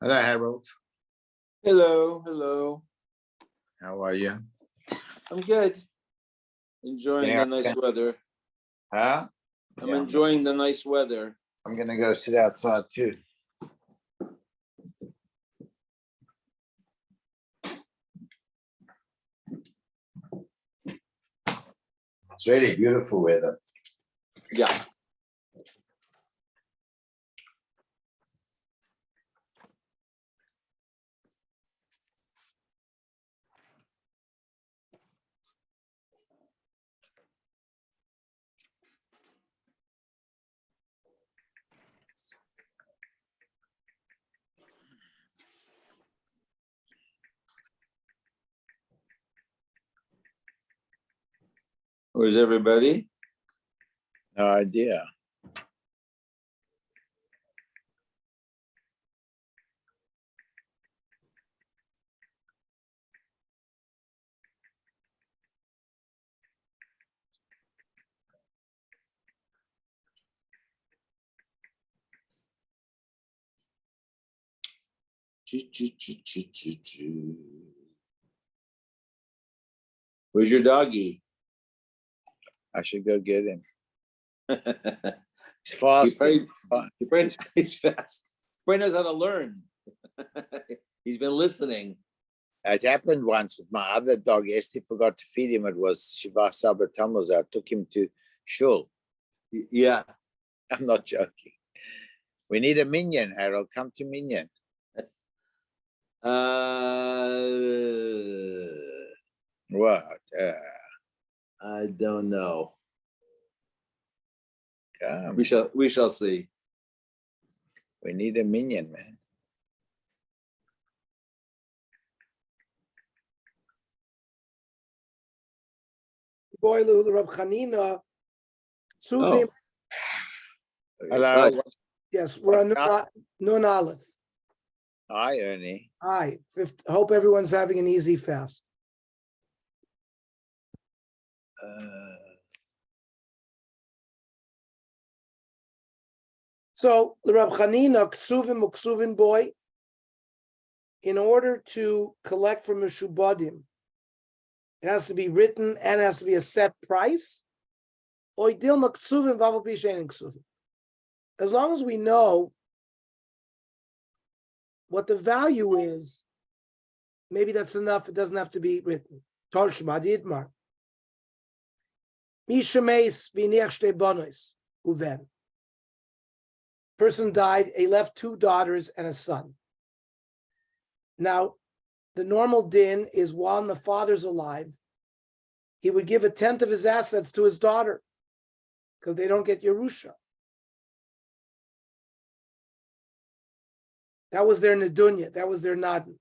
Hello, Harold. Hello. How are you? I'm good. Enjoying the nice weather. Huh? I'm enjoying the nice weather. I'm gonna go sit outside too. It's really beautiful weather. Yeah. Where's everybody? No idea. Where's your doggy? I should go get him. He's He fast. probably plays fast. Probably knows how to learn. He's been listening. It happened once with my other dog. Esther forgot to feed him. It was Shiva Sabra Tammuz. I took him to shul. Yeah. I'm not joking. We need a minion, Harold. Come to minion. What? I don't know. Come. We shall see. We need a minion, man. Boilu Rav Chanina. Oh. Hello. Yes, we're on Nun Aleph. Hi, Ernie. Hi. Hope everyone's having an easy fast. So the Rav Chanina Ksuvim Uksuvin boy, in order to collect from Meshubadim, it has to be written and it has to be a set price. As long as we know what the value is, maybe that's enough. It doesn't have to be written. Torshma Didmar. Mishameis v'niach bonos uven. Person died. He left 2 daughters and a son. Now, the normal din is while the father's alive, he would give 1/10 of his assets to his daughter because they don't get Yerusha. That was their nedunya. That was their nadin.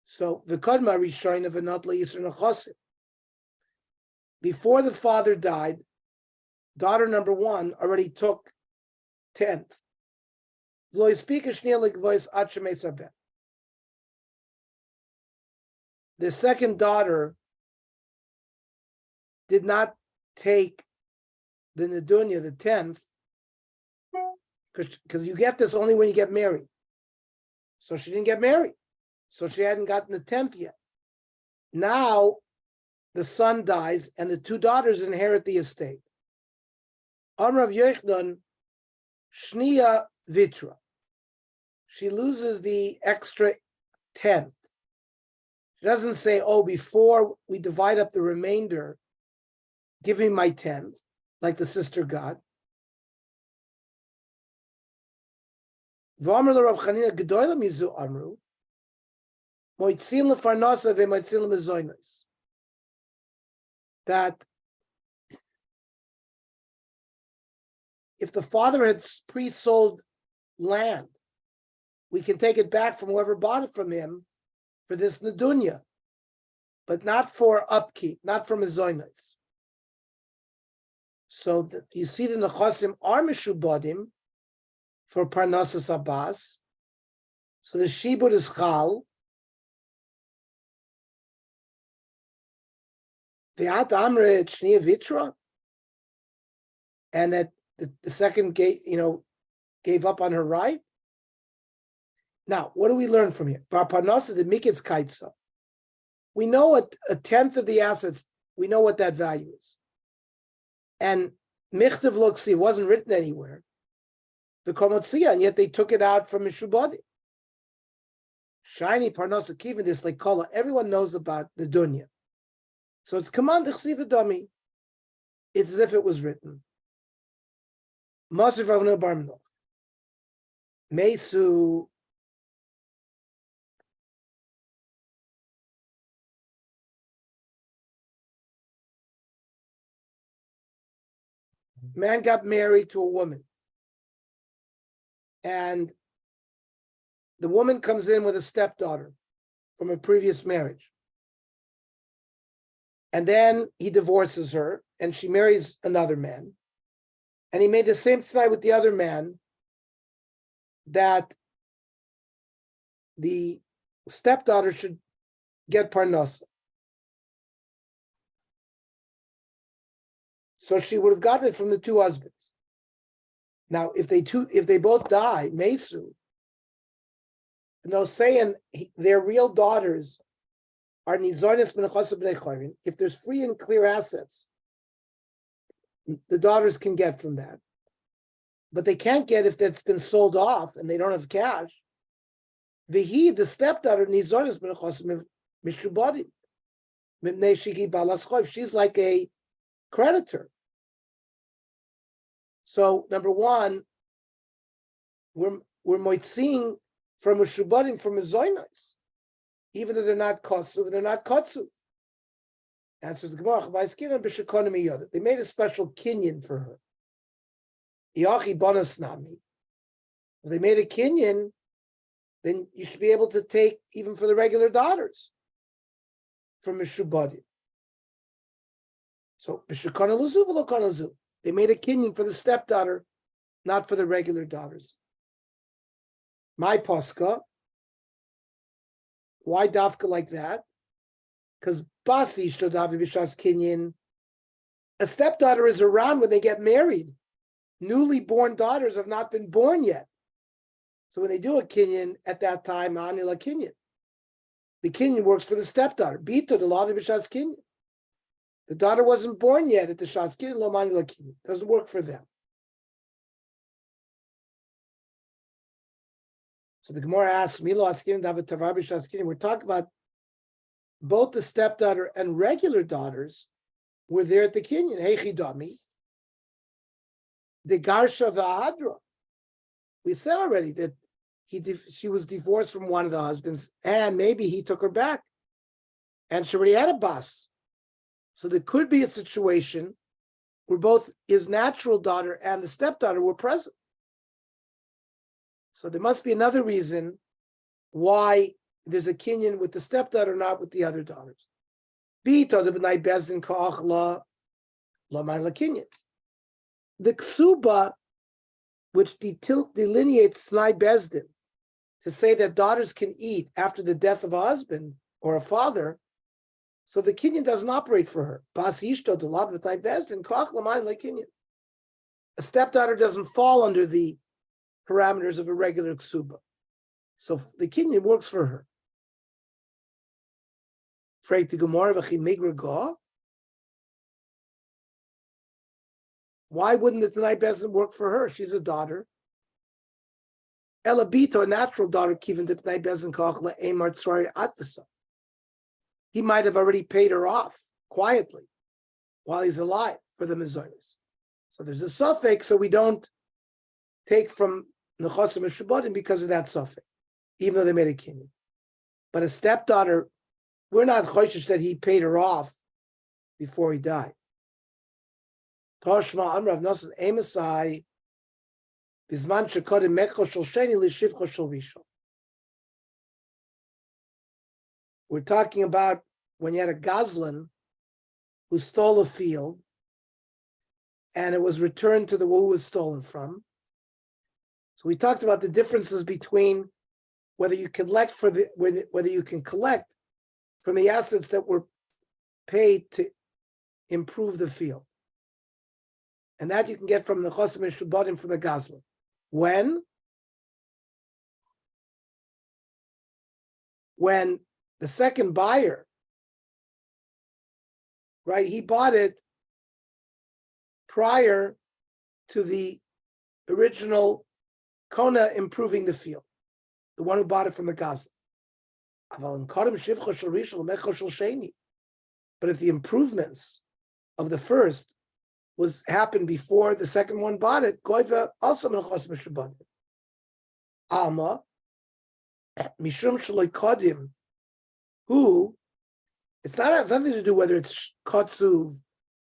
So the kadma rishoyin of anot leisur nechosim. Before the father died, daughter number 1 already took 10th. The second daughter did not take the nedunya, the 10th, because you get this only when you get married. So she didn't get married. So she hadn't gotten the 10th yet. Now the son dies and the 2 daughters inherit the estate. Amrav Yochanan, Shnia Vitra. She loses the extra 10th. She doesn't say, oh, before we divide up the remainder, give me my 10th, like the sister got. V'amar l'Rav Chanina gedoyla mizu amru, moitzin lefarnasa ve'moitzin lemezonos. That if the father had pre-sold land, we can take it back from whoever bought it from him for this nedunya, but not for upkeep, not from mezonos. So that you see the nechosim are mishubadim for parnasas abbas. So the shibud is chal. Ve'at amre shnia vitra, and that the second gate, gave up on her right. Now, what do we learn from here? We know what a tenth of the assets, we know what that value is. And Michtav Loksi wasn't written anywhere. The Komotzia, and yet they took it out from Mishubadi. Shiny Parnasa Kivin, this like Kala, everyone knows about the dunya. So it's command Dami. It's as if it was written. Masif Ravna Barmno. Mesu. Man got married to a woman. And the woman comes in with a stepdaughter from a previous marriage. And then he divorces her and she marries another man. And he made the same tonight with the other man that the stepdaughter should get parnasa. So she would have gotten it from the two husbands. Now, if they both die, Mesu, saying their real daughters are nizonis menachos b'nei chayrin, if there's free and clear assets, the daughters can get from that. But they can't get if that's been sold off and they don't have cash. The stepdaughter, nizonis menachos mishubadim, mipnei shiki balas chayv. She's like a creditor. So number one, we're moitzing from a shubadim from a zoinos, even though they're not kotsu, they're not kotsu. Answers the Gemara. They made a special kinyan for her. Yachi bonasnami. If they made a kinyan, then you should be able to take even for the regular daughters from a shubadim. So they made a kinyan for the stepdaughter, not for the regular daughters. My posca, why dafka like that? Because basi shtodavi b'shas kinyan, a stepdaughter is around when they get married. Newly born daughters have not been born yet. So when they do a kinyan at that time, anila kinyan. The kinyan works for the stepdaughter. Bito delavi b'shas kinyan. The daughter wasn't born yet at the shas kinyan, lo manila kinyan. Doesn't work for them. So the Gemara asks, Milo askin david tavar b'shas kinyan. We're talking about both the stepdaughter and regular daughters were there at the kinyan. Heichi dami. The Garsha V'Ahadra. We said already that she was divorced from one of the husbands, and maybe he took her back, and she already had a bas. So there could be a situation where both his natural daughter and the stepdaughter were present. So there must be another reason why there's a kinyan with the stepdaughter, not with the other daughters. The ksuba, which delineates Snai Bezdin, to say that daughters can eat after the death of a husband or a father, so the kinyan doesn't operate for her. A stepdaughter doesn't fall under the parameters of a regular ksuba. So the kinyan works for her. Why wouldn't the Tanai Bezdin work for her? She's a daughter. Elabito, a natural daughter, Kivin the Tanai Bezdin Kachla Emar Tzrari Atvasa. He might have already paid her off quietly while he's alive for the Mizonis. So there's a suffix, so we don't take from Nechosim and Shabbatim because of that suffix, even though they made a kinyan. But a stepdaughter, we're not choishish that he paid her off before he died. Toshma Amrav Nasan Amosai Bizman Shekodim Mekho Shel Sheni Lishivcho Shel Rishon. We're talking about when you had a Gazlan who stole a field and it was returned to the who was stolen from. So we talked about the differences between whether you collect whether you can collect from the assets that were paid to improve the field. And that you can get from the Chosim and Shubadim from the Gazlan. When the second buyer, right, he bought it prior to the original Kona improving the field, the one who bought it from the Gaza. But if the improvements of the first happened before the second one bought it, Goiva also menachos mishabad. Alma mishum shaloi kodim, who it's not has nothing to do whether it's kotsuv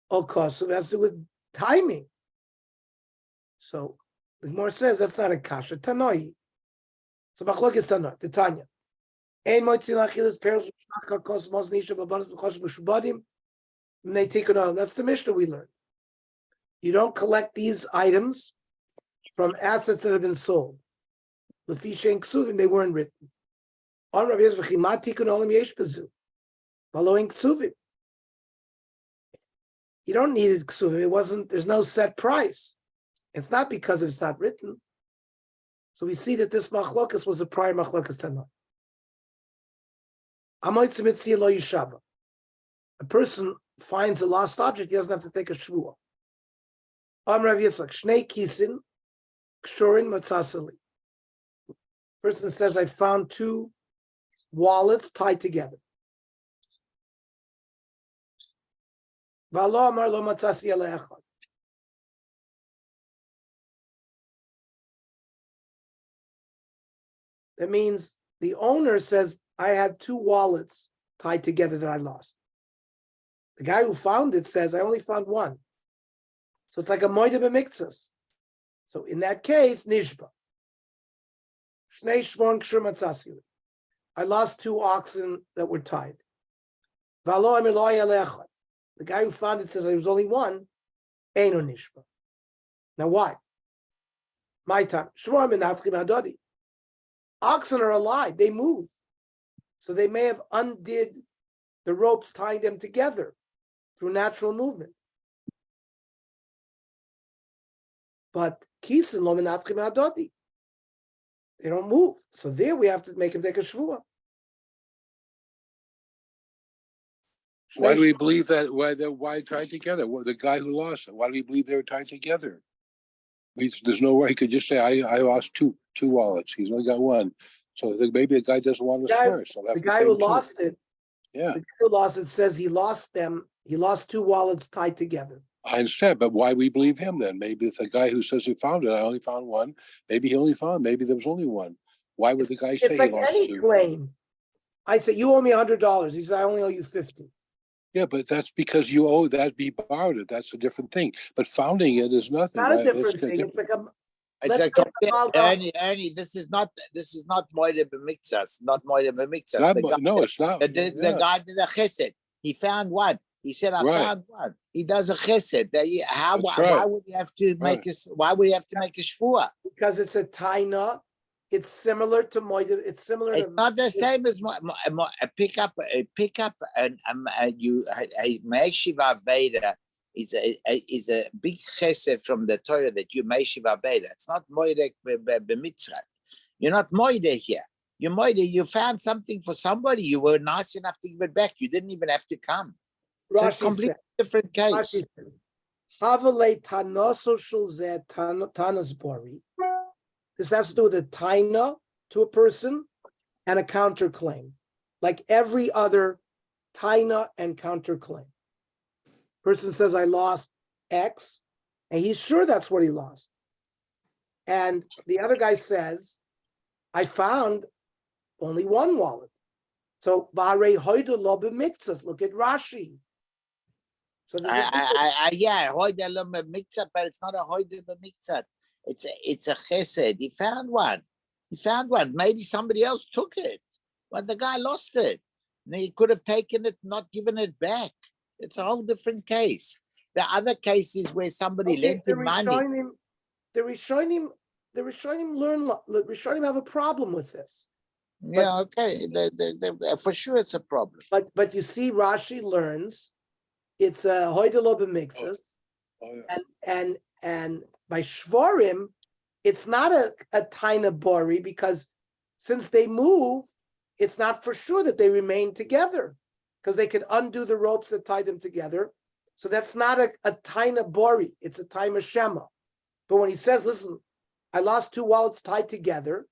or kosuv. It has to do with timing. So the Gemara says that's not a kasha. Tanoi. So machlok is tanoi. The Tanya. Ein moitzin achilas peros shaka kos mos nisha v'abanos b'chos mishabadim. They take it on. That's the Mishnah we learned. You don't collect these items from assets that have been sold. L'fisha and ksuvim, they weren't written. On Rabbi Yezvah Chima tikun olam yesh bezu. Following ksuvim. You don't need it ksuvim. It wasn't. There's no set price. It's not because it's not written. So we see that this machlokas was a prior machlokas tanah. Amoitz mitzia lo yishava. A person finds a lost object, he doesn't have to take a shvuah. Rav Yitzchak, Shnei Kisin, Kshurin Matzasali. Person says, I found two wallets tied together. V'alo amar lo matzasi ele echad. That means the owner says, I had two wallets tied together that I lost. The guy who found it says, I only found one. So it's like a moide b'miktzas. So in that case, nishba. Shnei shvon kshur matzasili. I lost two oxen that were tied. V'alo amir lo echad. The guy who found it says there was only one. Eino nishba. Now why? My time. Shvor menatchim hadodi. Oxen are alive. They move. So they may have undid the ropes tying them together through natural movement. But kisin lo menatchim hadodi. They don't move. So there we have to make him take a shvuah. Why do we believe that? Why tied together? The guy who lost it. Why do we believe they were tied together? There's no way he could just say, I lost two wallets. He's only got one. So I think maybe the guy doesn't want to swear. So the guy who lost it, yeah. The guy who lost it says he lost them. He lost two wallets tied together. I understand, but why do we believe him then? Maybe it's the guy who says he found it. I only found one. Maybe he only found. Maybe there was only one. Why would the guy say it's like he lost any two? claim. I said you owe me $100. He said I only owe you $50. Yeah, but that's because you owe that be borrowed it. That's a different thing. But founding it is nothing. Not a different thing. It's like a. It's Ernie, this is not moide b'miktzas, not moide b'miktzas. No, it's not. The guy did a chesed. He found one. He said, "I found one." He does a chesed. Why would he have to make Why would he have to make a shvuah? Because it's a taina. It's similar to moide. It's similar. It's not the same as a pickup, and a meishiva veda. Is a big chesed from the Torah that you meishiva veda. It's not moide b'mitzrach. You're not moide here. You're moide. You found something for somebody. You were nice enough to give it back. You didn't even have to come. It's a completely different case. This has to do with a taina to a person and a counterclaim, like every other taina and counterclaim. Person says, I lost X, and he's sure that's what he lost. And the other guy says, I found only one wallet. So, Vare Hoida lo b'miktzas. Look at Rashi. So yeah, Hoida lo b'miktzat, but it's not a Hoida b'miktzat. It's a chesed. He found one. Maybe somebody else took it, but the guy lost it. And he could have taken it, not given it back. It's a whole different case. The other case is where somebody lent him money. The Rishonim have a problem with this. Yeah, okay. For sure it's a problem. But you see, Rashi learns it's a hoidelo b'miktzas, and by shvarim, it's not a taina bori because since they move, it's not for sure that they remain together because they could undo the ropes that tie them together. So that's not a taina bori, it's a taina shema. But when he says, listen, I lost 2 wallets tied together,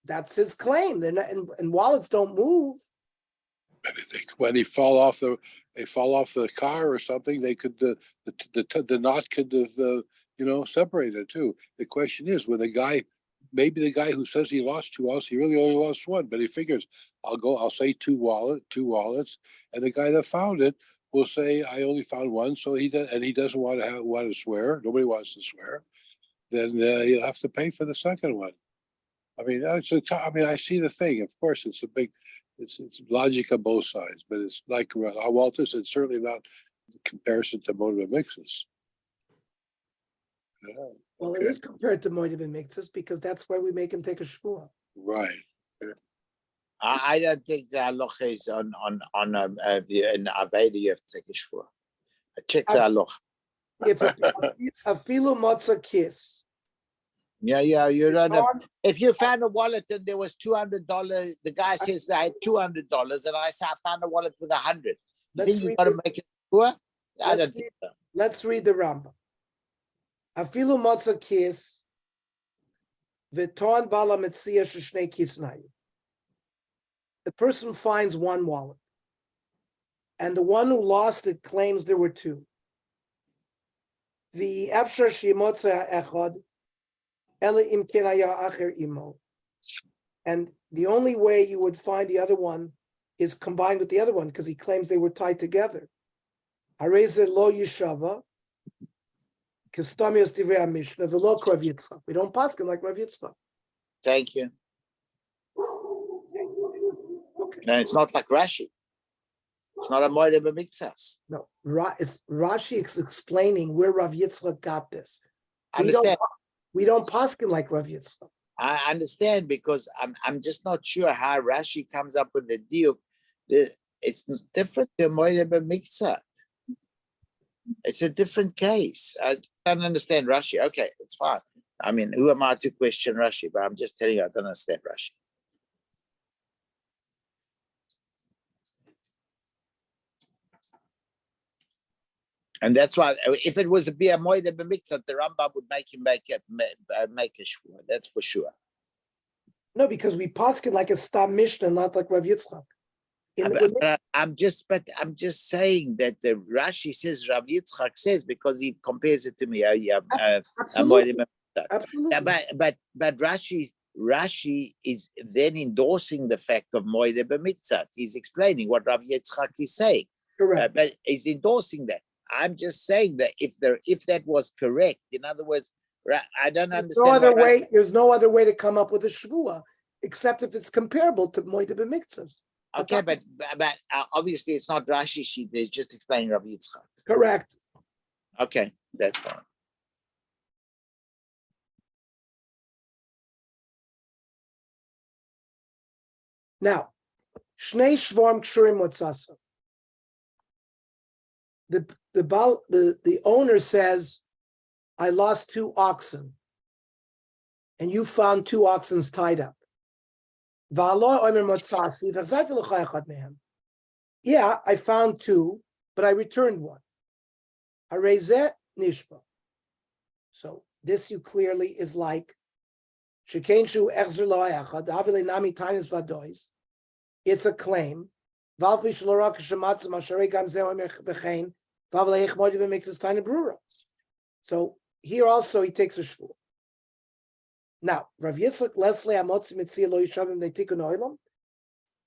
that's his claim. They're not, and wallets don't move. I think when they fall off the car or something, they could the knot could have separated too. The question is, when maybe the guy who says he lost 2 wallets, he really only lost 1, but he figures I'll say 2 wallets, and the guy that found it will say I only found 1, so he doesn't want to swear. Nobody wants to swear. Then he'll have to pay for the second one. I mean, I see the thing. Of course, it's logic on both sides, but it's like Walters. It's certainly not in comparison to motive mixes. Yeah, Well, okay. it is compared to moitiv and mixes because that's where we make him take a shvua. Right. I don't think the halacha is on in Aveda you have to take a shvua. Check the halacha. If a filu motza kiss. Yeah, you don't have. If you found a wallet and there was $200, the guy says that I had $200, and I say I found a wallet with 100. You think you got to make it sure? I don't think so. Let's read the Rambam. Afilu motza kiss, v'ton bala metzia sheshnei kisnai. The person finds 1 wallet, and the one who lost it claims there were 2. The efshar shemotza echad. And the only way you would find the other one is combined with the other one because he claims they were tied together. Hareze lo yishava, kistamios divrei Mishnah, v'lo Rav Yitzchak. We don't paskin like Rav Yitzchak. Thank you. Okay. No, it's not like Rashi. It's not a moed b'miktsas. No, it's Rashi is explaining where Rav Yitzchak got this. We don't paskin like Rav Yitzchak. I understand because I'm just not sure how Rashi comes up with the deal. It's different to moed b'miktsas. It's a different case. I don't understand Rashi. Okay, it's fine. I mean, who am I to question Rashi? But I'm just telling you, I don't understand Rashi. And that's why, if it was a bia moed b'miktsas, the Rambam would make him make a shvua. That's for sure. No, because we paskin like a stam Mishnah, not like Rav Yitzchak. I'm just saying that the Rashi says Rav Yitzchak says because he compares it to me. Absolutely. But Rashi is then endorsing the fact of moed b'miktsas. He's explaining what Rav Yitzchak is saying. Correct. But he's endorsing that. I'm just saying that if that was correct, in other words, I don't understand. There's no other way to come up with a shvua except if it's comparable to moed b'miktsas. Okay, but obviously it's not Rashi sheet. There's just explaining Rav Yitzchak. Correct. Okay, that's fine. Now, shnei shvorm kshurim motzasa. The owner says, I lost 2 oxen, and you found 2 oxen tied up. Yeah, I found 2, but I returned 1. So this you clearly is like it's a claim. So here also he takes a shvur. Now, Rav Yitzchak Leslie Amotzi Mitzia Lo Yishavim They Tikkun Olam.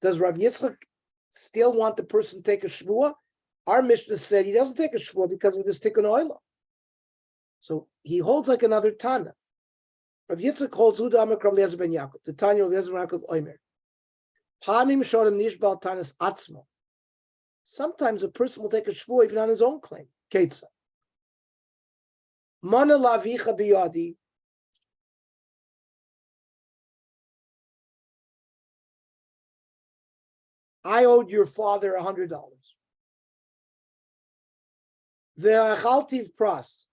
Does Rav Yitzchak still want the person to take a shvur? Our Mishnah said he doesn't take a shvur because of this Tikkun Olam. So he holds like another Tana. Rav Yitzchak holds Huda Amak Rav Eliezer ben Yaakov. The Tanya Rav Eliezer ben Yaakov Omer. Pamim Shorim Nishbal Tanas Atzmo. Sometimes a person will take a shvur even on his own claim. Ketza. Mana lavicha biyadi. I owed your father $100. The achaltiv pras.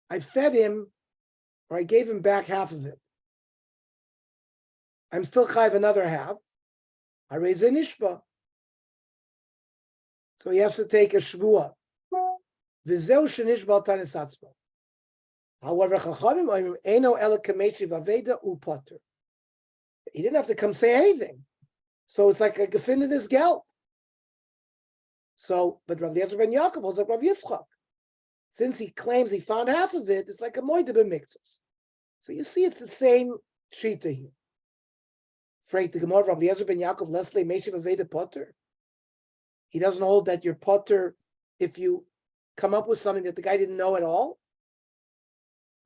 I fed him, or I gave him back half of it. I'm still chayv another half. I raise a nishba. So he has to take a shvua. V'zeu shenishba tanis atzma. However, chachamim oimim eno ela kameshi v'aveda u'potter. He didn't have to come say anything. So it's like a gefin in his geld. So, but Rav Eliezer ben Yaakov was like Rav Yitzchak. Since he claims he found half of it, it's like a moide b'miktzas. So you see, it's the same shita here. Freit the Gemara, Rav Eliezer ben Yaakov, Leslie Meshiv Aveda Potter. He doesn't hold that you're Potter if you come up with something that the guy didn't know at all.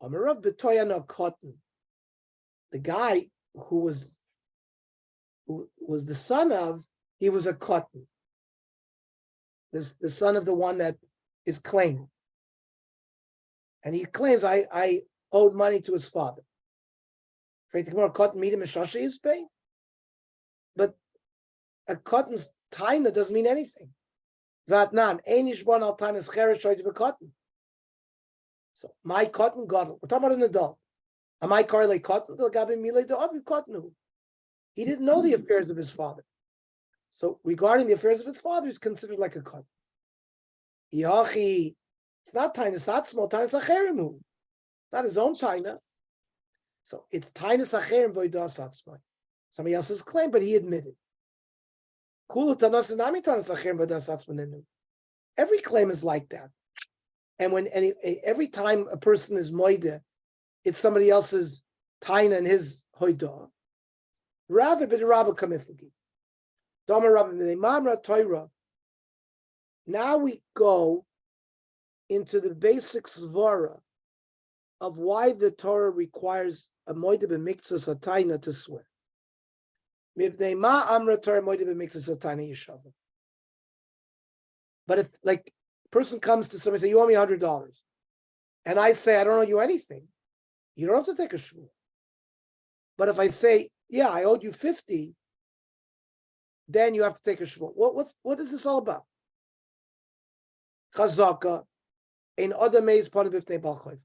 Amarav b'toya no cotton. The guy who was the son of, he was a cotton. The son of the one that is claiming. And he claims, I owed money to his father. Freit the Gemara, cotton meet him in Shasha is pay. But a cotton's taina doesn't mean anything. Vatnan, einish born al tainas cheresh shoyt of a cotton. So my cotton gadol. We're talking about an adult. Am I correlate cotton? He didn't know the affairs of his father. So regarding the affairs of his father, he's considered like a cotton. Yachi, it's not tainas atzmo, tainas acherimu. It's not his own taina. So it's tainas acherim voidas atzmo. Somebody else's claim, but he admitted. Every claim is like that. And every time a person is moide, it's somebody else's taina and his hoidah. Rather, but the rabbi kamiflagi. Now we go into the basic svara of why the Torah requires a moide b'miktzas a taina to swear. But if like a person comes to somebody and say, you owe me $100, and I say, I don't owe you anything, you don't have to take a shvur. But if I say, yeah, I owed you 50, then you have to take a shvur. What is this all about? Chazaka, ein odam meiz panav b'fnei bal chayv.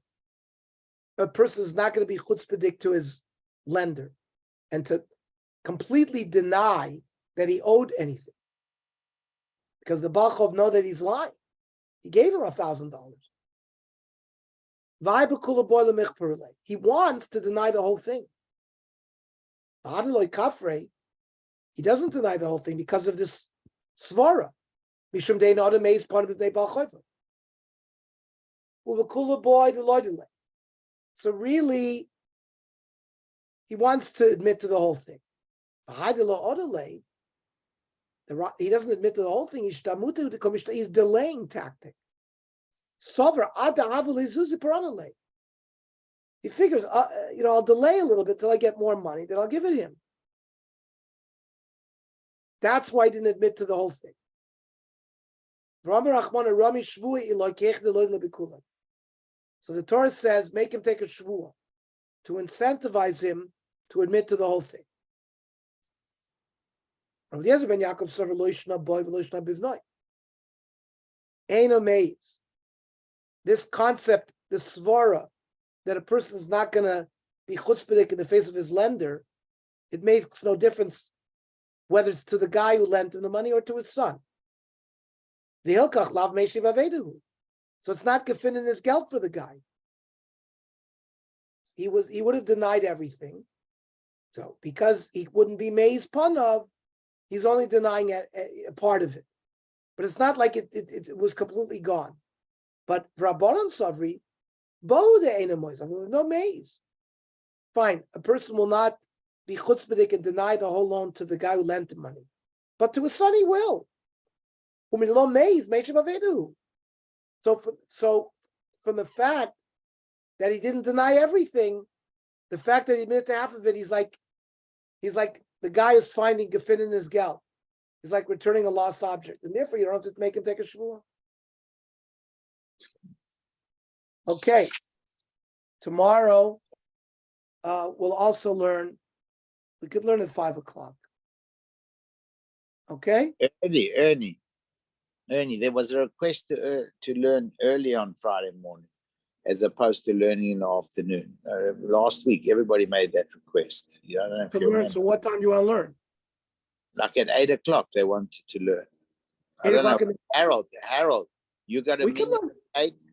A person is not going to be chutzpahdik to his lender and to completely deny that he owed anything, because the Baal Chov know that he's lying. He gave him $1,000. He wants to deny the whole thing. He doesn't deny the whole thing because of this svara. So really, he wants to admit to the whole thing. He doesn't admit to the whole thing. He's delaying tactic. He figures, I'll delay a little bit till I get more money, then I'll give it him. That's why he didn't admit to the whole thing. So the Torah says, make him take a shvuah to incentivize him to admit to the whole thing. Rav Eliezer ben Yaakov said, "V'loishna boy, v'loishna bivnoi." Ein amazed. This concept, the svara, that a person is not going to be chutzpahdik in the face of his lender, it makes no difference whether it's to the guy who lent him the money or to his son. The hilkach lav meishiv avedu. So it's not gefin in his geld for the guy. He would have denied everything. So because he wouldn't be meiz panav, he's only denying a part of it. But it's not like it was completely gone. But Rabbanan Savri, bo de enamois, no maize. Fine, a person will not be chutzpahdik and deny the whole loan to the guy who lent him money. But to his son he will. So from the fact that he didn't deny everything, the fact that he admitted to half of it, he's like the guy is finding gefin in his geld. He's like returning a lost object, and therefore you don't have to make him take a shvuah. Okay. Tomorrow, we'll also learn. We could learn at 5:00. Okay. Ernie. There was a request to learn early on Friday morning. as opposed to learning in the afternoon. Last week, everybody made that request. You don't know if To you learn. remember. So what time do you want to learn? Like at 8 o'clock, they wanted to learn. I 8 don't know. o'clock in the Harold, you got a we can minute, learn. 8?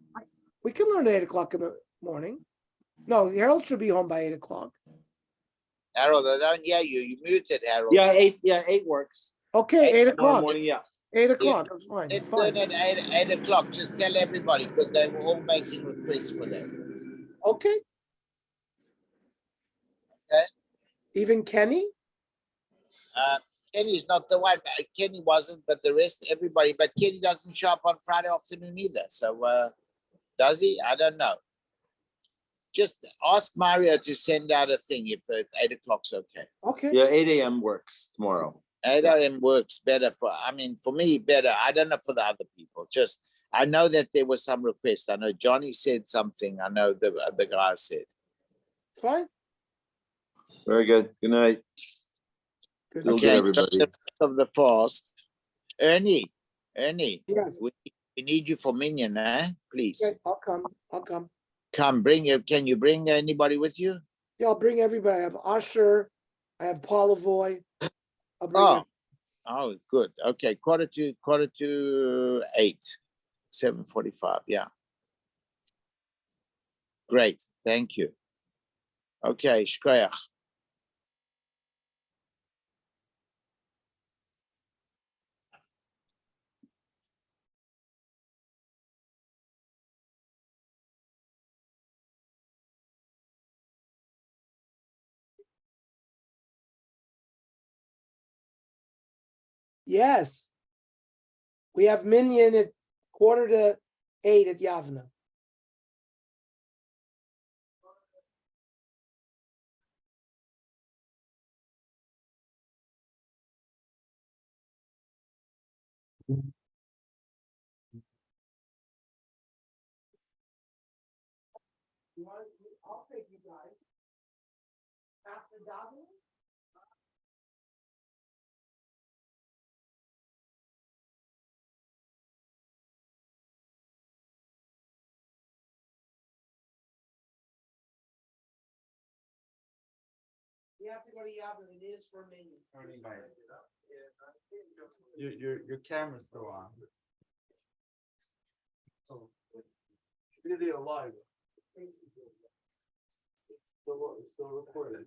We can learn at 8 o'clock in the morning. No, Harold should be home by 8 o'clock. Harold, I don't hear you. You muted, Harold. Yeah, 8. Yeah, 8 works. Okay, 8 Tomorrow o'clock. morning, yeah. 8 o'clock. That's fine. Let's Fine. learn at 8 o'clock. Just tell everybody because they were all making requests for that. Okay. Okay. Even Kenny? Kenny's not the one. Kenny wasn't, but the rest, everybody. But Kenny doesn't show up on Friday afternoon either. So does he? I don't know. Just ask Mario to send out a thing if 8 o'clock's okay. Okay. Yeah, 8 a.m. works tomorrow. 8 a.m. works better for me, better. I don't know for the other people. Just, I know that there was some request. I know Johnny said something. I know the guy said. Fine. Very good. Good night. Good. Feel Okay, good, everybody. the rest of the fast. Ernie, Yes. we need you for Minion, please. Okay, I'll come. I'll come. Come, can you bring anybody with you? Yeah, I'll bring everybody. I have Usher. I have Polavoy. I'll bring Oh, oh, good. Okay, quarter to 8, 7:45. Yeah. Great. Thank you. Okay, shkoyach. Yes. We have Minyan at 7:45 at Yavna. I'll take you guys. After davening? You have to go to Yavna. It is for Minyan. Your camera's still on. So, video live. Still recording.